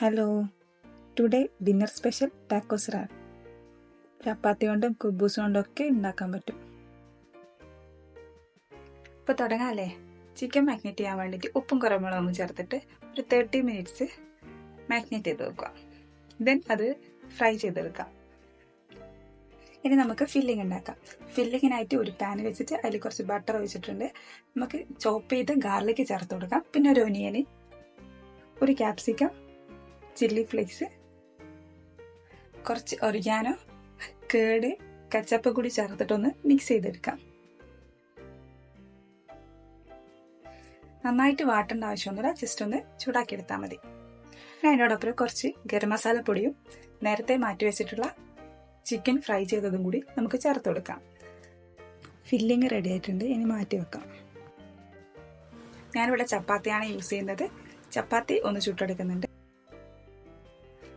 Hello, today dinner special tacos wrap. ചപ്പാത്തി കൊണ്ടും കുബൂസ് കൊണ്ടും ഒക്കെ ഉണ്ടാക്കാൻ പറ്റും. ഇപ്പോൾ തുടങ്ങാമല്ലേ? ചിക്കൻ മാഗ്നേറ്റ് ചെയ്യാൻ വേണ്ടിയിട്ട് ഉപ്പും കുരുമുളകും ചേർത്തിട്ട് ഒരു 30 മിനിറ്റ്സ് മാഗ്നേറ്റ് ചെയ്ത് വെക്കുക. ദെൻ അത് ഫ്രൈ ചെയ്തെടുക്കാം. ഇനി നമുക്ക് ഫില്ലിംഗ് ഉണ്ടാക്കാം. ഫില്ലിങ്ങിനായിട്ട് ഒരു പാൻ വെച്ചിട്ട് അതിൽ കുറച്ച് ബട്ടർ ഒഴിച്ചിട്ടുണ്ട്. നമുക്ക് ചോപ്പ് ചെയ്ത് ഗാർലിക് ചേർത്ത് കൊടുക്കാം. പിന്നെ ഒരു ഒനിയന്, ഒരു ക്യാപ്സിക്കം, ചില്ലി ഫ്ലേക്സ്, കുറച്ച് ഒറിഗാനോ, കേട്, കച്ചപ്പ് കൂടി ചേർത്തിട്ടൊന്ന് മിക്സ് ചെയ്തെടുക്കാം. നന്നായിട്ട് വാട്ടേണ്ട ആവശ്യമൊന്നുമില്ല, ജസ്റ്റ് ഒന്ന് ചൂടാക്കിയെടുത്താൽ മതി. അതിനോടൊപ്പം കുറച്ച് ഗരം മസാല പൊടിയും നേരത്തെ മാറ്റി വെച്ചിട്ടുള്ള ചിക്കൻ ഫ്രൈ ചെയ്തതും കൂടി നമുക്ക് ചേർത്ത് കൊടുക്കാം. ഫില്ലിങ് റെഡി ആയിട്ടുണ്ട്, ഇനി മാറ്റി വെക്കാം. ഞാനിവിടെ ചപ്പാത്തിയാണ് യൂസ് ചെയ്യുന്നത്. ചപ്പാത്തി ഒന്ന് ചുട്ടെടുക്കുന്നുണ്ട്.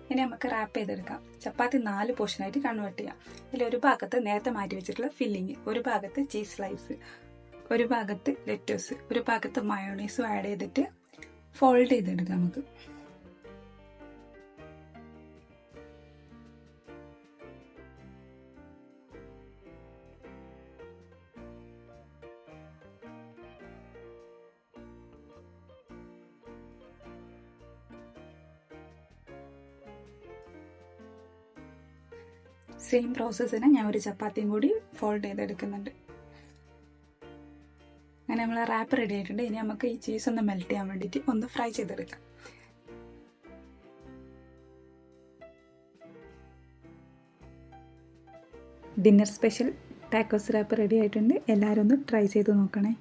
ഇനി നമുക്ക് റാപ്പ് ചെയ്തെടുക്കാം. ചപ്പാത്തി 4 പോർഷനായിട്ട് കൺവേർട്ട് ചെയ്യാം. ഇതിൽ ഒരു ഭാഗത്ത് നേരത്തെ മാറ്റി വെച്ചിട്ടുള്ള ഫില്ലിങ്, ഒരു ഭാഗത്ത് ചീസ് സ്ലൈസ്, ഒരു ഭാഗത്ത് ലെറ്റസ്, ഒരു ഭാഗത്ത് മയോണൈസും ആഡ് ചെയ്തിട്ട് ഫോൾഡ് ചെയ്തെടുക്കാം നമുക്ക്. സെയിം പ്രോസസ്സിന് ഞാൻ ഒരു ചപ്പാത്തിയും കൂടി ഫോൾഡ് ചെയ്തെടുക്കുന്നുണ്ട്. അങ്ങനെ നമ്മൾ റാപ്പ് റെഡി ആയിട്ടുണ്ട്. ഇനി നമുക്ക് ഈ ചീസ് ഒന്ന് മെൽറ്റ് ചെയ്യാൻ വേണ്ടിയിട്ട് ഒന്ന് ഫ്രൈ ചെയ്തെടുക്കാം. Dinner special tacos wrap ready ആയിട്ടുണ്ട്. എല്ലാവരും ഒന്ന് ട്രൈ ചെയ്ത് നോക്കണേ.